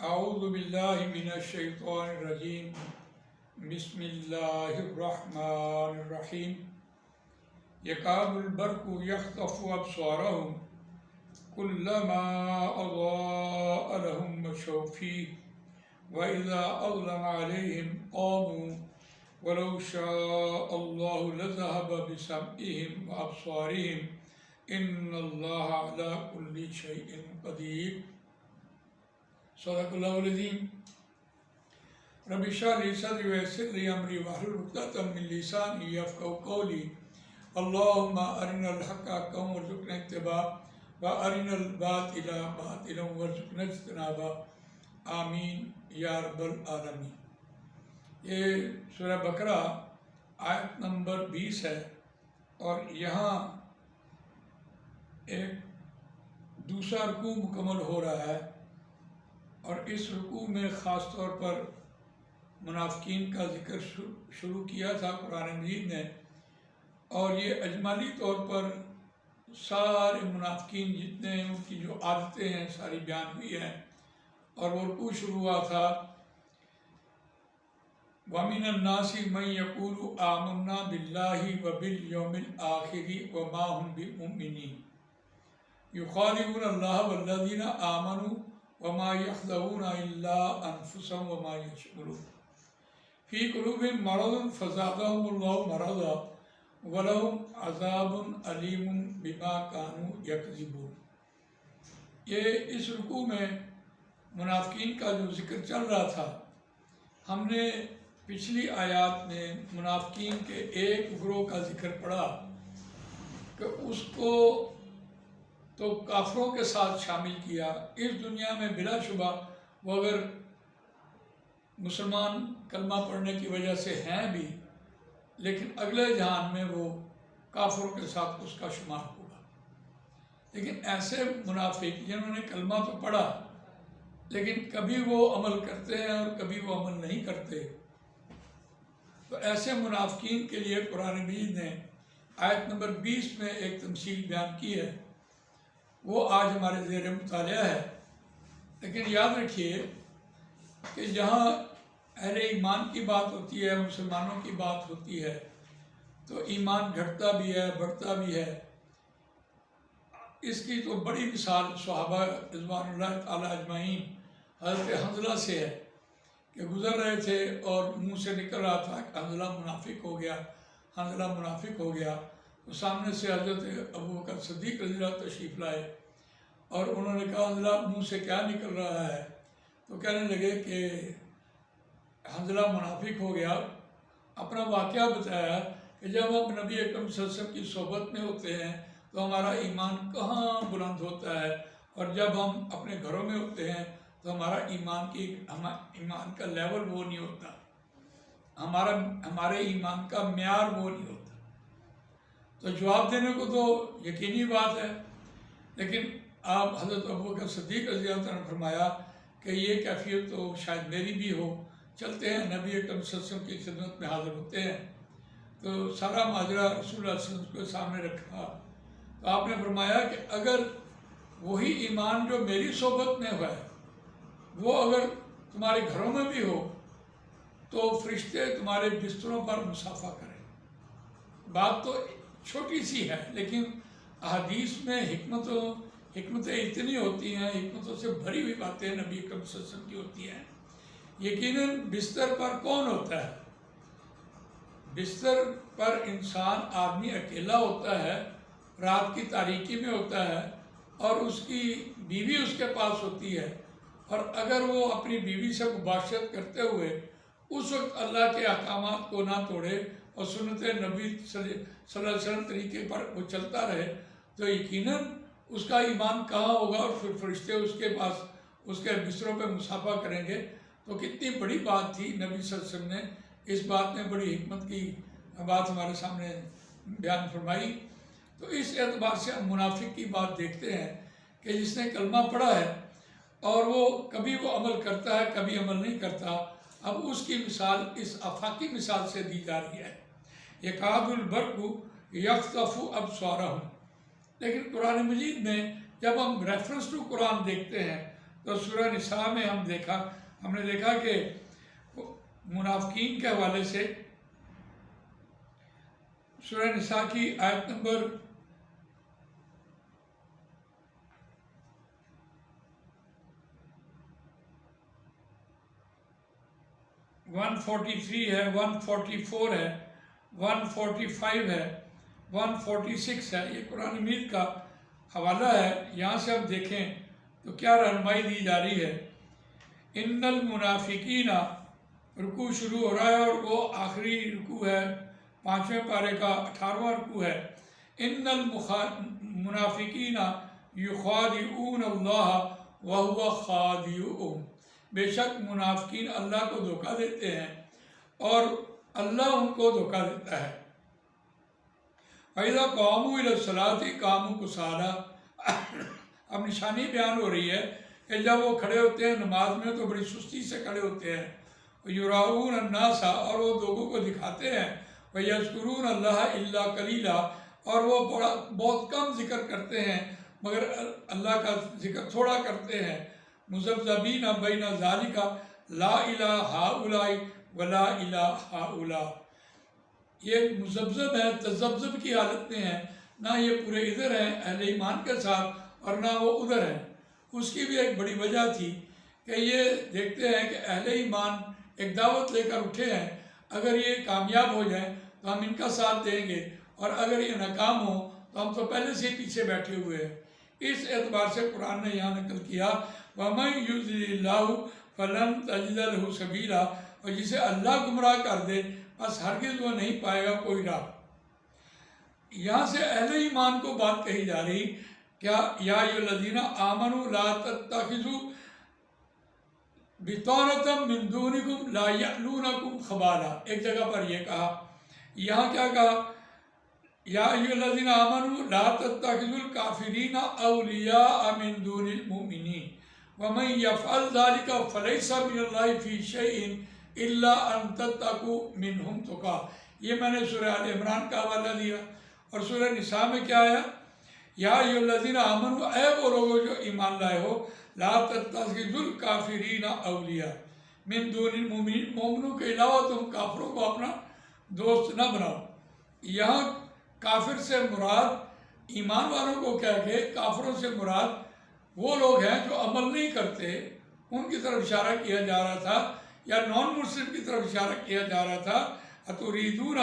اعوذ باللہ من الشیطان الرجیم بسم اللہ الرحمن الرحیم یکاد البرق یخطف ابصارهم کلما اضاء لهم مشوا فیہ واذا اظلم علیہم قاموا ولو شاء اللہ لذهب بسمعهم وابصارهم ان اللہ علی کل شیء قدیر۔ صدق اللہ العظیم۔ رب اشرح لی صدری ویسر لی امری واحلل عقدۃ من لسانی یفقہوا قولی۔ اللہم ارنا الحق حقا وارزقنا اتباعہ وارنا الباطل باطلا وارزقنا اجتنابہ، آمین یا رب العالمین۔ یہ سورہ بقرہ آیت نمبر 20 ہے، اور یہاں ایک دوسرا رکوع مکمل ہو رہا ہے، اور اس رکوع میں خاص طور پر منافقین کا ذکر شروع کیا تھا قرآن مجید نے، اور یہ اجمالی طور پر سارے منافقین جتنے ہیں ان کی جو عادتیں ہیں ساری بیان ہوئی ہیں، اور وہ رکوع شروع ہوا تھا وَمِنَ النَّاسِ مَن يَقُولُ آمَنَّا بِاللَّهِ وَبِالْيَوْمِ الْآخِرِ وَمَا هُمْ بِمُؤْمِنِينَ يُخَادِعُونَ اللَّهَ وَالَّذِينَ آمَنُوا وَمَا يَخْدَعُونَ إِلَّا أَنفُسَهُمْ وَمَا يَشْعُرُونَ فِي قُلُوبِهِم مَّرَضٌ فَزَادَهُمُ اللَّهُ مَرَضًا وَلَهُمْ عَذَابٌ أَلِيمٌ بِمَا كَانُوا يَكْذِبُونَ۔ یہ اس رکوع میں منافقین کا جو ذکر چل رہا تھا، ہم نے پچھلی آیات میں منافقین کے ایک گروہ کا ذکر پڑھا کہ اس کو تو کافروں کے ساتھ شامل کیا۔ اس دنیا میں بلا شبہ وہ اگر مسلمان کلمہ پڑھنے کی وجہ سے ہیں بھی، لیکن اگلے جہان میں وہ کافروں کے ساتھ اس کا شمار ہوگا۔ لیکن ایسے منافق جنہوں نے کلمہ تو پڑھا لیکن کبھی وہ عمل کرتے ہیں اور کبھی وہ عمل نہیں کرتے، تو ایسے منافقین کے لیے قرآن مجید نے آیت نمبر 20 میں ایک تمثیل بیان کی ہے، وہ آج ہمارے زیر مطالعہ ہے۔ لیکن یاد رکھیے کہ جہاں اہل ایمان کی بات ہوتی ہے، مسلمانوں کی بات ہوتی ہے، تو ایمان گھٹتا بھی ہے، بڑھتا بھی ہے۔ اس کی تو بڑی مثال صحابہ رضوان اللہ تعالیٰ اجمعین حضرت حنظلہ سے ہے کہ گزر رہے تھے اور منہ سے نکل رہا تھا کہ حنظلہ منافق ہو گیا، حنظلہ منافق ہو گیا۔ تو سامنے سے حضرت ابوبکر صدیق رضی اللہ تشریف لائے، اور انہوں نے کہا حنظلہ منہ سے کیا نکل رہا ہے؟ تو کہنے لگے کہ حنظلہ منافق ہو گیا۔ اپنا واقعہ بتایا کہ جب ہم نبی اکرم صلی اللہ علیہ وسلم کی صحبت میں ہوتے ہیں تو ہمارا ایمان کہاں بلند ہوتا ہے، اور جب ہم اپنے گھروں میں ہوتے ہیں تو ہمارا ایمان کا لیول وہ نہیں ہوتا، ہمارے ایمان کا معیار وہ نہیں ہوتا۔ تو جواب دینے کو تو یقینی بات ہے، لیکن آپ حضرت ابوبکر صدیق رضی اللہ عنہ نے فرمایا کہ یہ کیفیت تو شاید میری بھی ہو۔ چلتے ہیں نبی اکرم صلی اللہ علیہ وسلم کی خدمت میں حاضر ہوتے ہیں، تو سارا ماجرا رسول اللہ صلی اللہ علیہ وسلم کے سامنے رکھا، تو آپ نے فرمایا کہ اگر وہی ایمان جو میری صحبت میں ہوا ہے وہ اگر تمہارے گھروں میں بھی ہو تو فرشتے تمہارے بستروں پر مصافحہ کریں۔ بات تو چھوٹی سی ہے، لیکن احادیث میں حکمتیں اتنی ہوتی ہیں، حکمتوں سے بھری ہوئی باتیں نبی اکرم صلی اللہ علیہ وسلم کی ہوتی ہیں۔ یقیناً بستر پر کون ہوتا ہے؟ بستر پر انسان آدمی اکیلا ہوتا ہے، رات کی تاریکی میں ہوتا ہے، اور اس کی بیوی اس کے پاس ہوتی ہے، اور اگر وہ اپنی بیوی سے مباشرت کرتے ہوئے اس وقت اللہ کے احکامات کو نہ توڑے اور سنت نبی صلی اللہ علیہ وسلم طریقے پر وہ چلتا رہے، تو یقیناً اس کا ایمان کہاں ہوگا، اور پھر فرشتے اس کے پاس اس کے بستروں پہ مصافحہ کریں گے۔ تو کتنی بڑی بات تھی، نبی صلی اللہ علیہ وسلم نے اس بات میں بڑی حکمت کی بات ہمارے سامنے بیان فرمائی۔ تو اس اعتبار سے ہم منافق کی بات دیکھتے ہیں کہ جس نے کلمہ پڑھا ہے اور وہ کبھی وہ عمل کرتا ہے کبھی عمل نہیں کرتا، اب اس کی مثال اس آفاقی مثال سے دی جا رہی ہے، یکاد البرق یخطف ابصارہم۔ لیکن قرآن مجید میں جب ہم ریفرنس ٹو قرآن دیکھتے ہیں تو سورہ نساء میں ہم نے دیکھا کہ منافقین کے حوالے سے سورہ نساء کی آیت نمبر 143 ہے، 144 ہے، 145 ہے، 146 ہے، یہ قرآن مجید کا حوالہ ہے۔ یہاں سے ہم دیکھیں تو کیا رہنمائی دی جا رہی ہے۔ ان المنافقین، رکوع شروع ہو رہا ہے اور وہ آخری رکوع ہے، 5ویں پارے کا 18واں رکوع ہے۔ ان المنافقین یخادعون اللہ وہو خادعهم، بے شک منافقین اللہ کو دھوکہ دیتے ہیں اور اللہ ان کو دھوکہ دیتا ہے۔ وَإِذَا قَامُوا إِلَى الصَّلَاةِ قَامُوا كُسَالَىٰ، اب نشانی بیان ہو رہی ہے کہ جب وہ کھڑے ہوتے ہیں نماز میں تو بڑی سستی سے کھڑے ہوتے ہیں۔ یُرَاؤُونَ النَّاسَ، اور وہ لوگوں کو دکھاتے ہیں۔ وَيَذْكُرُونَ اللَّهَ إِلَّا قَلِيلًا، اور وہ بہت کم ذکر کرتے ہیں مگر اللہ کا ذکر تھوڑا کرتے ہیں۔ مذبذبین بین ذالک لا الہ ہؤلاء ولا الہ ہؤلاء، یہ مذبذب ہے، تذبذب کی حالت میں ہے، نہ یہ پورے ادھر ہیں اہل ایمان کے ساتھ اور نہ وہ ادھر ہیں۔ اس کی بھی ایک بڑی وجہ تھی کہ یہ دیکھتے ہیں کہ اہل ایمان ایک دعوت لے کر اٹھے ہیں، اگر یہ کامیاب ہو جائیں تو ہم ان کا ساتھ دیں گے، اور اگر یہ ناکام ہو تو ہم تو پہلے سے ہی پیچھے بیٹھے ہوئے ہیں۔ اس اعتبار سے قرآن نے یہاں نقل کیا وَمَن يُضْلِلِ اللَّهُ فَلَن تَجِدَ لَهُ سَبِيلًا، اور جسے اللہ گمراہ کر دے بس ہرگز وہ نہیں پائے گا کوئی راہ۔ یہاں سے اہل ایمان کو بات کہی جا رہی، کیا یا ایھا الذین آمنوا لا تتخذوا بطانة من دونکم لا یألونکم خبالا، ایک جگہ پر یہ کہا، یہاں کیا کہا، یا ایھا الذین آمنوا لا تتخذوا الکافرین اولیاء من دون المؤمنین ومن یفعل ذلک فلیس من اللہ فی شیء الا ان تتقوا منہم تقا۔ یہ میں نے سورہ آل عمران کا حوالہ دیا، اور سورہ نساء میں کیا آیا، یا ایھا الذین آمنوا، اے وہ لوگوں جو ایمان لائے ہو، لا تتخذوا الکافرین اولیاء من دون المؤمنین، مومنوں کے علاوہ تم کافروں کو اپنا دوست نہ بناؤ۔ یہاں کافر سے مراد ایمان والوں کو کہہ کے کافروں سے مراد وہ لوگ ہیں جو عمل نہیں کرتے، ان کی طرف اشارہ کیا جا رہا تھا، یا نان مسلم کی طرف اشارہ کیا جا رہا تھا۔ اتریدون،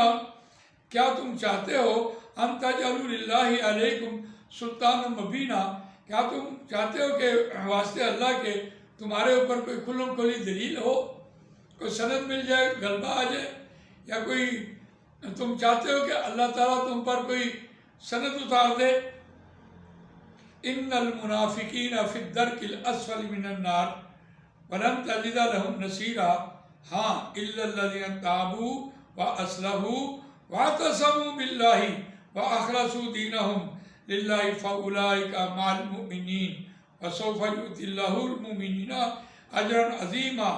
کیا تم چاہتے ہو، ان تجعلوا للہ علیکم سلطانا مبینا، کیا تم چاہتے ہو کہ واسطے اللہ کے تمہارے اوپر کوئی کھلم کھلی دلیل ہو، کوئی سند مل جائے، غلبہ آ جائے، یا کوئی تم چاہتے ہو کہ اللہ تعالیٰ تم پر کوئی سند اتار دے۔ ان المنافقین فی الدرک الاسفل من النار ولن تجد لهم نصیرا، ہاں الا الذین تابوا واصلحوا واعتصموا باللہ واخلصوا دینہم للہ فاولئک مع المؤمنین وسوف یؤتی اللہ المؤمنین اجرا عظیما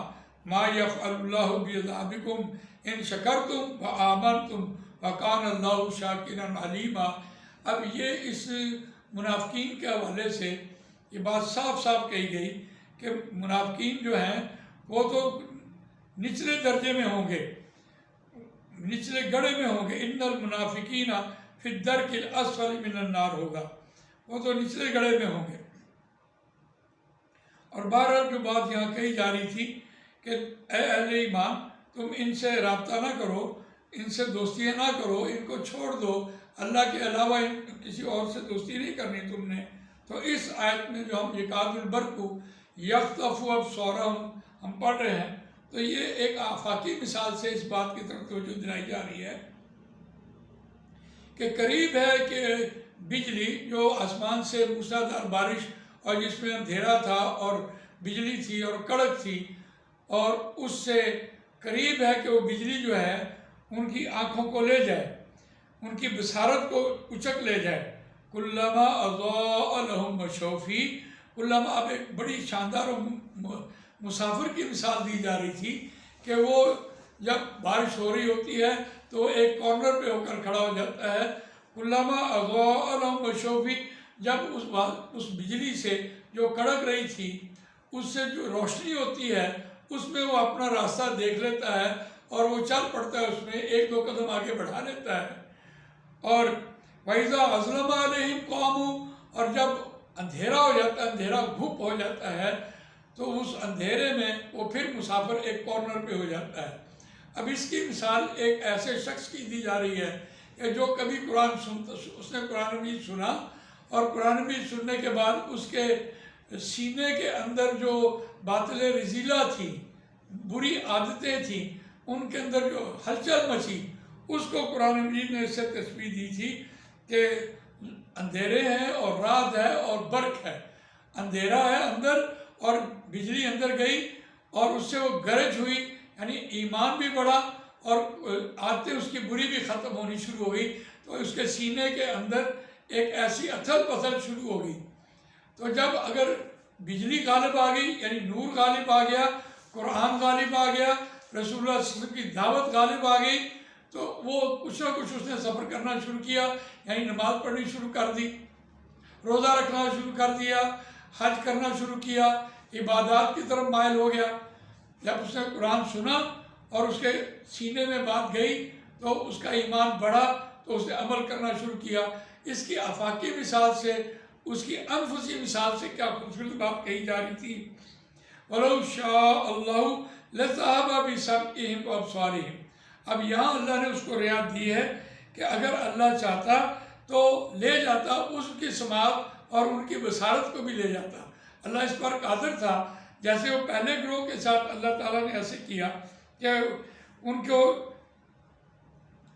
ما یفعل اللہ بعذابکم ان شکرتم وآمنتم وکان اللہ شاکرا علیما۔ اب یہ اس منافقین کے حوالے سے یہ بات صاف صاف کہی گئی کہ منافقین جو ہیں وہ تو نچلے درجے میں ہوں گے، نچلے گڑھے میں ہوں گے۔ ان المنافقین فی الدرک الاسفل من النار ہوگا، وہ تو نچلے گڑھے میں ہوں گے۔ اور بہرحال جو بات یہاں کہی جا رہی تھی کہ اے اہل ایمان، تم ان سے رابطہ نہ کرو، ان سے دوستیاں نہ کرو، ان کو چھوڑ دو، اللہ کے علاوہ کسی اور سے دوستی نہیں کرنی تم نے۔ تو اس آیت میں جو ہم یکاد البرق یخطف ابصارهم ہم پڑھ رہے ہیں، تو یہ ایک آفاقی مثال سے اس بات کی طرف توجہ دلائی جا رہی ہے کہ قریب ہے کہ بجلی جو آسمان سے موسلادھار بارش اور جس میں اندھیرا تھا اور بجلی تھی اور کڑک تھی، اور اس سے قریب ہے کہ وہ بجلی جو ہے ان کی آنکھوں کو لے جائے، ان کی بصارت کو اچک لے جائے۔ کلما اضاء لهم مشوا فیہ، کلما، اب ایک بڑی شاندار مسافر کی مثال دی جا رہی تھی کہ وہ جب بارش ہو رہی ہوتی ہے تو ایک کارنر پہ ہو کر کھڑا ہو جاتا ہے۔ کلما اضاء لهم مشوا فیہ، جب اس بجلی سے جو کڑک رہی تھی اس سے جو روشنی ہوتی ہے اس میں وہ اپنا راستہ دیکھ لیتا ہے اور وہ چل پڑتا ہے، اس میں ایک دو قدم آگے بڑھا لیتا ہے۔ اور وَإِذَا أَظْلَمَ عَلَيْهِمْ قَامُوا، اور جب اندھیرا ہو جاتا ہے، اندھیرا گھپ ہو جاتا ہے، تو اس اندھیرے میں وہ پھر مسافر ایک کارنر پہ ہو جاتا ہے۔ اب اس کی مثال ایک ایسے شخص کی دی جا رہی ہے کہ جو کبھی قرآن سنتا، اس نے قرآن مجید سنا، اور قرآن مجید سننے کے بعد اس کے سینے کے اندر جو باطل رذیلہ تھی، بری عادتیں تھیں، ان کے اندر جو ہلچل مچی، اس کو قرآن مجید نے اس سے تشبیہ دی تھی کہ اندھیرے ہیں اور رات ہے اور برق ہے۔ اندھیرا ہے اندر اور بجلی اندر گئی اور اس سے وہ گرج ہوئی، یعنی ایمان بھی بڑھا اور عادتیں اس کی بری بھی ختم ہونی شروع ہو گئی، تو اس کے سینے کے اندر ایک ایسی اتھل پتھل شروع ہو گئی۔ تو جب اگر بجلی غالب آ گئی، یعنی نور غالب آ گیا، قرآن غالب آ گیا، رسول اللہ صلی اللہ علیہ وسلم کی دعوت غالب آ گئی، تو وہ کچھ نہ کچھ اس نے سفر کرنا شروع کیا، یعنی نماز پڑھنی شروع کر دی، روزہ رکھنا شروع کر دیا، حج کرنا شروع کیا، عبادات کی طرف مائل ہو گیا۔ جب اس نے قرآن سنا اور اس کے سینے میں بات گئی تو اس کا ایمان بڑھا، تو اس نے عمل کرنا شروع کیا۔ اس کی آفاقی مثال سے، اس کی انفسی مثال سے کیا خوبصورت بات کہی جا رہی تھی، وَلَوْ شَاءَ اللَّهُ لَذَهَبَ بِسَمْعِهِمْ وَأَبْصَارِهِمْ۔ اب یہاں اللہ نے اس کو رعایت دی ہے کہ اگر اللہ چاہتا تو لے جاتا اس کی سماعت اور ان کی بصارت کو بھی لے جاتا۔ اللہ اس پر قادر تھا، جیسے وہ پہلے گروہ کے ساتھ اللہ تعالیٰ نے ایسے کیا کہ ان کو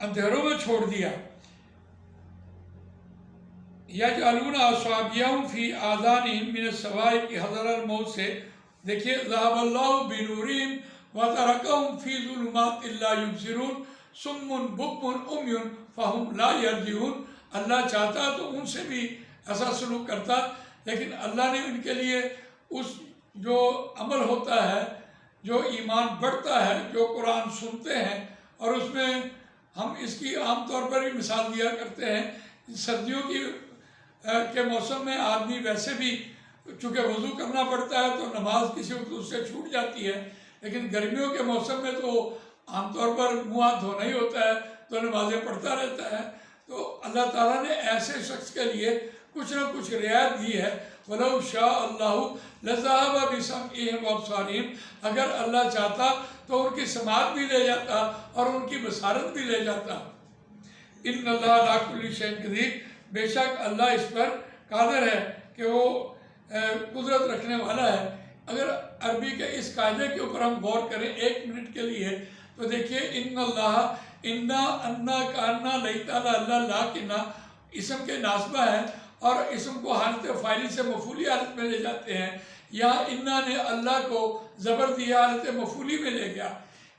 اندھیروں میں چھوڑ دیا۔ یجعلون اصابعهم فی آذانہم من الصواعق حذر الموت سے دیکھیے، ذهب اللہ بنورہم وترکہم فی ظلمات لا یبصرون صم بکم عمی فہم لا یرجعون۔ اللہ چاہتا تو ان سے بھی ایسا سلوک کرتا، لیکن اللہ نے ان کے لیے اس جو عمل ہوتا ہے، جو ایمان بڑھتا ہے، جو قرآن سنتے ہیں، اور اس میں ہم اس کی عام طور پر بھی مثال دیا کرتے ہیں، سردیوں کے موسم میں آدمی ویسے بھی چونکہ وضو کرنا پڑتا ہے تو نماز کسی وقت اس سے چھوٹ جاتی ہے، لیکن گرمیوں کے موسم میں تو عام طور پر منہ ہاتھ دھونا ہی ہوتا ہے، تو نمازیں پڑھتا رہتا ہے۔ تو اللہ تعالیٰ نے ایسے شخص کے لیے کچھ نہ کچھ رعایت دی ہے، وَلَوْ شَاءَ اللَّهُ لَذَهَبَ بِسَمْعِهِمْ وَأَبْصَارِهِمْ۔ اگر اللہ چاہتا تو ان کی سماعت بھی لے جاتا اور ان کی بصارت بھی لے جاتا۔ إِنَّ اللَّهَ عَلَىٰ كُلِّ شَيْءٍ قَدِيرٌ، بے شک اللہ اس پر قادر ہے کہ وہ قدرت رکھنے والا ہے۔ اگر عربی کے اس قاعدے کے اوپر ہم غور کریں ایک منٹ کے لیے تو دیکھیے، ان اللہ، انا، انا، کانا، لیتا، اللہ، لا کے نا اسم کے ناسبہ ہیں اور اسم کو حالت فاعلی سے مفعولی حالت میں لے جاتے ہیں۔ یہاں انا نے اللہ کو زبر دیا، حالت مفعولی میں لے گیا،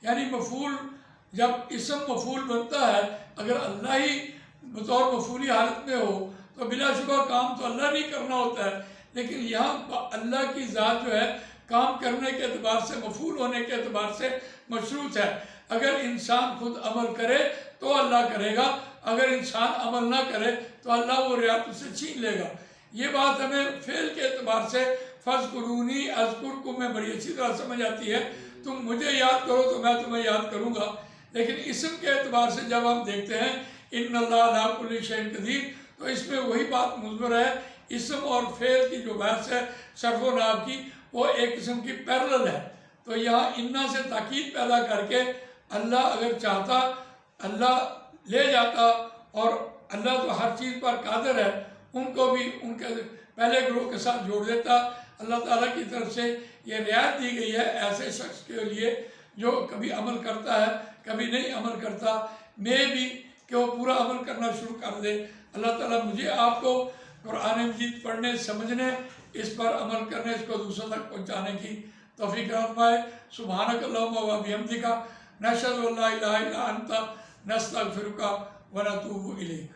یعنی مفعول جب اسم مفعول بنتا ہے، اگر اللہ ہی بطور مفعولی حالت میں ہو تو بلا شبہ کام تو اللہ نہیں کرنا ہوتا ہے، لیکن یہاں اللہ کی ذات جو ہے کام کرنے کے اعتبار سے، مفعول ہونے کے اعتبار سے مشروط ہے۔ اگر انسان خود عمل کرے تو اللہ کرے گا، اگر انسان عمل نہ کرے تو اللہ وہ رعایت اسے چھین لے گا۔ یہ بات ہمیں فعل کے اعتبار سے فَاذْكُرُونِی أَذْكُرْکُم میں بڑی اچھی طرح سمجھ آتی ہے، تم مجھے یاد کرو تو میں تمہیں یاد کروں گا۔ لیکن اسم کے اعتبار سے جب ہم دیکھتے ہیں ان اللہ علی کل شیء قدیر، تو اس میں وہی بات مضمر ہے، اسم اور فعل کی جو بحث ہے صرف و نحو کی، وہ ایک قسم کی پیرلل ہے۔ تو یہاں انا سے تاکید پیدا کر کے اللہ اگر چاہتا اللہ لے جاتا، اور اللہ تو ہر چیز پر قادر ہے، ان کو بھی ان کے پہلے گروہ کے ساتھ جوڑ دیتا۔ اللہ تعالیٰ کی طرف سے یہ رعایت دی گئی ہے ایسے شخص کے لیے جو کبھی عمل کرتا ہے کبھی نہیں عمل کرتا، میں بھی کہ وہ پورا عمل کرنا شروع کر دے۔ اللہ تعالیٰ مجھے آپ کو قرآن مجید پڑھنے، سمجھنے، اس پر عمل کرنے، اس کو دوسروں تک پہنچانے کی توفیق فرمائے۔ سبحانک اللہم و بحمدک، نشہد ان لا الہ الا انت، نستغفرک و نتوب الیک۔